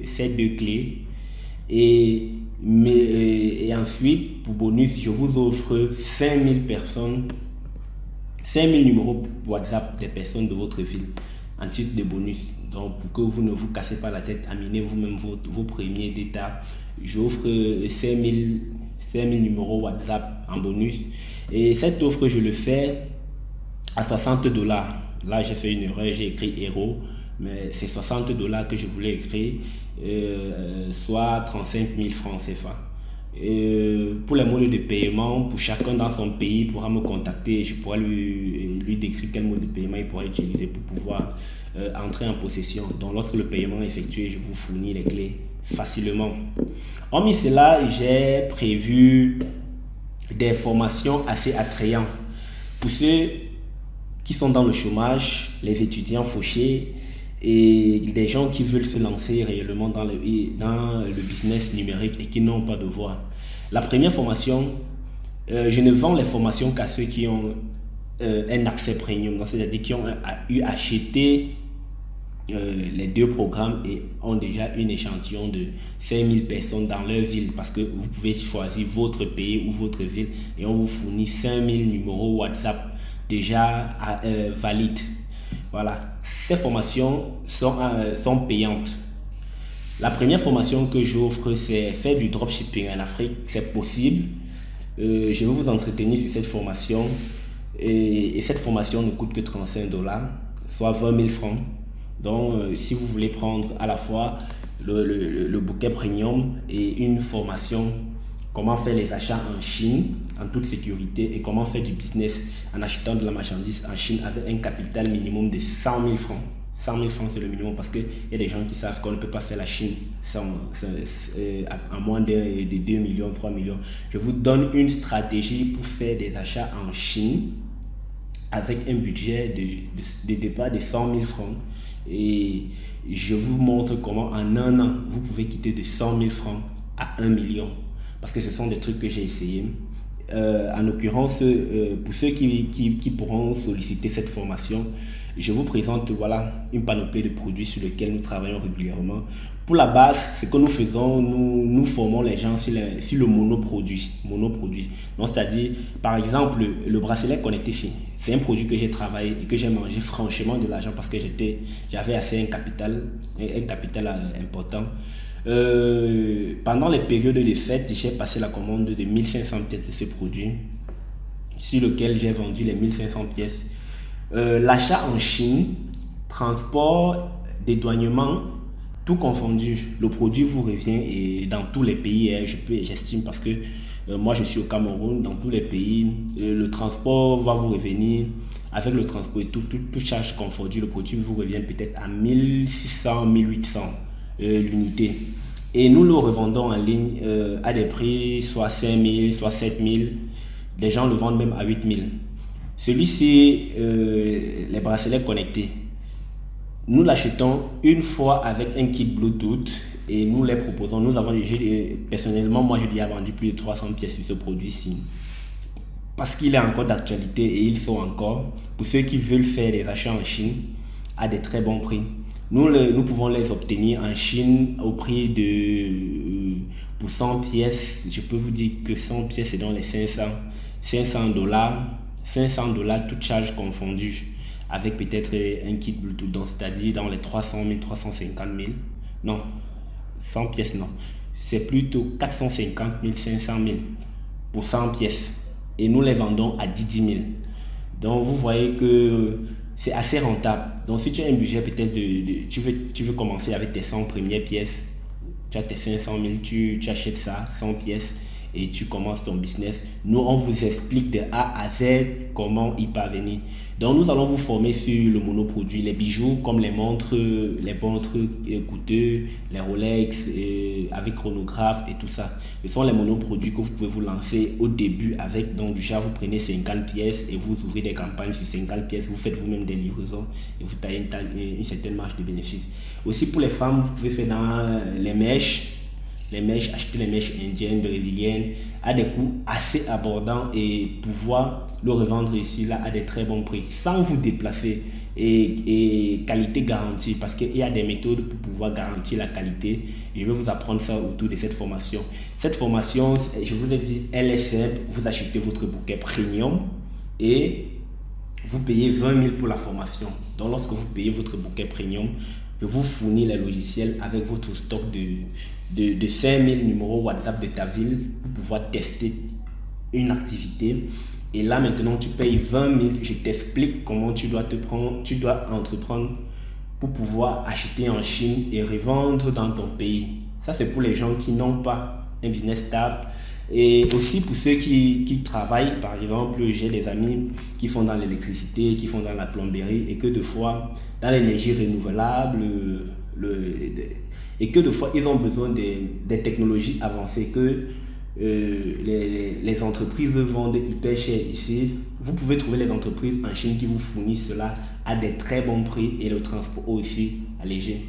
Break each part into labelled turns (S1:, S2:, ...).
S1: ces deux clés. Et ensuite, pour bonus, je vous offre 5000 personnes, 5000 numéros WhatsApp des personnes de votre ville en titre de bonus. Donc, pour que vous ne vous cassez pas la tête, amenez vous-même vos premiers détails. J'offre 5000 numéros WhatsApp en bonus. Et cette offre, je le fais à $60. Là, j'ai fait une erreur, j'ai écrit héros, mais c'est $60 que je voulais écrire, soit 35 000 francs CFA. Pour les modes de paiement, pour chacun dans son pays, il pourra me contacter. Je pourrai lui décrire quel mode de paiement il pourra utiliser pour pouvoir entrer en possession. Donc, lorsque le paiement est effectué, je vous fournis les clés facilement. Hormis cela, j'ai prévu des formations assez attrayantes pour ceux qui sont dans le chômage, les étudiants fauchés et des gens qui veulent se lancer réellement dans le business numérique et qui n'ont pas de voix. La première formation, je ne vends les formations qu'à ceux qui ont un accès premium, c'est-à-dire qui ont eu acheté les deux programmes et ont déjà un échantillon de 5000 personnes dans leur ville, parce que vous pouvez choisir votre pays ou votre ville et on vous fournit 5000 numéros WhatsApp déjà valides. Voilà, ces formations sont payantes. La première formation que j'offre, c'est faire du dropshipping en Afrique. C'est possible. Je vais vous entretenir sur cette formation. Et cette formation ne coûte que $35, soit 20 000 francs. Donc, si vous voulez prendre à la fois le bouquet premium et une formation, comment faire les achats en Chine en toute sécurité et comment faire du business en achetant de la marchandise en Chine avec un capital minimum de 100 000 francs. 100 000 francs, c'est le minimum, parce qu'il y a des gens qui savent qu'on ne peut pas faire la Chine à moins de 2 millions, 3 millions. Je vous donne une stratégie pour faire des achats en Chine avec un budget de départ de 100 000 francs. Et je vous montre comment en un an, vous pouvez quitter de 100 000 francs à 1 million. Parce que ce sont des trucs que j'ai essayé. En l'occurrence, pour ceux qui pourront solliciter cette formation, je vous présente une panoplie de produits sur lesquels nous travaillons régulièrement. Pour la base, ce que nous faisons, nous formons les gens sur le monoproduit. Donc, c'est-à-dire, par exemple, le bracelet connecté, c'est un produit que j'ai travaillé et que j'ai mangé franchement de l'argent parce que j'avais assez un capital important. Pendant les périodes de fête, j'ai passé la commande de 1500 pièces de ce produit, sur lequel j'ai vendu les 1500 pièces. L'achat en Chine, transport, dédouanement, tout confondu, le produit vous revient et dans tous les pays, j'estime, parce que moi je suis au Cameroun, dans tous les pays, le transport va vous revenir. Avec le transport et tout charge confondu, le produit vous revient peut-être à 1600, 1800 l'unité. Et nous le revendons en ligne à des prix soit 5000, soit 7000. Les gens le vendent même à 8000. Celui-ci, les bracelets connectés, nous l'achetons une fois avec un kit Bluetooth et nous les proposons. Personnellement, moi j'ai déjà vendu plus de 300 pièces sur ce produit-ci parce qu'il est encore d'actualité et ils sont encore, pour ceux qui veulent faire des achats en Chine à des très bons prix. Nous pouvons les obtenir en Chine au prix de, pour 100 pièces, je peux vous dire que 100 pièces c'est dans les $500, toute charge confondue, avec peut-être un kit Bluetooth, donc c'est-à-dire dans les 300 000, 350 000, non, 100 pièces non, c'est plutôt 450 000, 500 000 pour 100 pièces, et nous les vendons à 10 000. Donc vous voyez que c'est assez rentable. Donc si tu as un budget peut-être tu veux commencer avec tes 100 premières pièces, tu as tes 500 000, tu achètes ça, 100 pièces, et tu commences ton business. Nous, on vous explique de A à Z comment y parvenir. Donc, nous allons vous former sur le monoproduit, les bijoux comme les montres coûteux, les Rolex avec chronographe et tout ça. Ce sont les monoproduits que vous pouvez vous lancer au début avec. Donc, déjà, vous prenez 50 pièces et vous ouvrez des campagnes sur 50 pièces. Vous faites vous-même des livraisons et vous taillez une certaine marge de bénéfice. Aussi, pour les femmes, vous pouvez faire dans les mèches. Acheter les mèches indiennes, brésiliennes à des coûts assez abordants et pouvoir le revendre ici là à des très bons prix sans vous déplacer. et qualité garantie, parce qu'il y a des méthodes pour pouvoir garantir la qualité. Je vais vous apprendre ça autour de cette formation. Cette formation, je vous l'ai dit, elle est simple. Vous achetez votre bouquet premium et vous payez 20 000 pour la formation. Donc lorsque vous payez votre bouquet premium, je vous fournis les logiciels avec votre stock de 5 000 numéros WhatsApp de ta ville pour pouvoir tester une activité. Et là maintenant tu payes 20 000. Je t'explique comment tu dois entreprendre pour pouvoir acheter en Chine et revendre dans ton pays. Ça c'est pour les gens qui n'ont pas un business stable. Et aussi pour ceux qui travaillent, par exemple, j'ai des amis qui font dans l'électricité, qui font dans la plomberie, et que de fois, dans l'énergie renouvelable, et que de fois, ils ont besoin des technologies avancées que les entreprises vendent hyper cher ici. Vous pouvez trouver les entreprises en Chine qui vous fournissent cela à des très bons prix et le transport aussi allégé.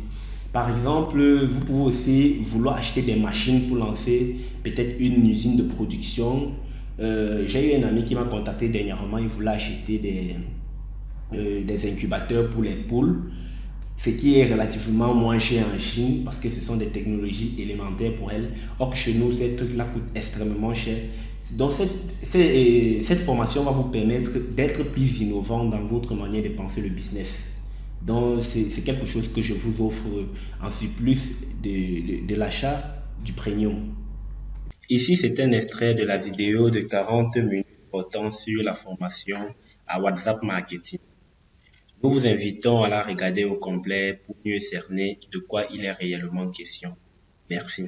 S1: Par exemple, vous pouvez aussi vouloir acheter des machines pour lancer peut-être une usine de production. J'ai eu un ami qui m'a contacté dernièrement, il voulait acheter des incubateurs pour les poules, ce qui est relativement moins cher en Chine parce que ce sont des technologies élémentaires pour elles. Or que chez nous, ces trucs-là coûtent extrêmement cher. Donc cette formation va vous permettre d'être plus innovant dans votre manière de penser le business. Donc c'est quelque chose que je vous offre en surplus de l'achat du premium. Ici, c'est un extrait de la vidéo de 40 minutes portant sur la formation à WhatsApp Marketing. Nous vous invitons à la regarder au complet pour mieux cerner de quoi il est réellement question. Merci.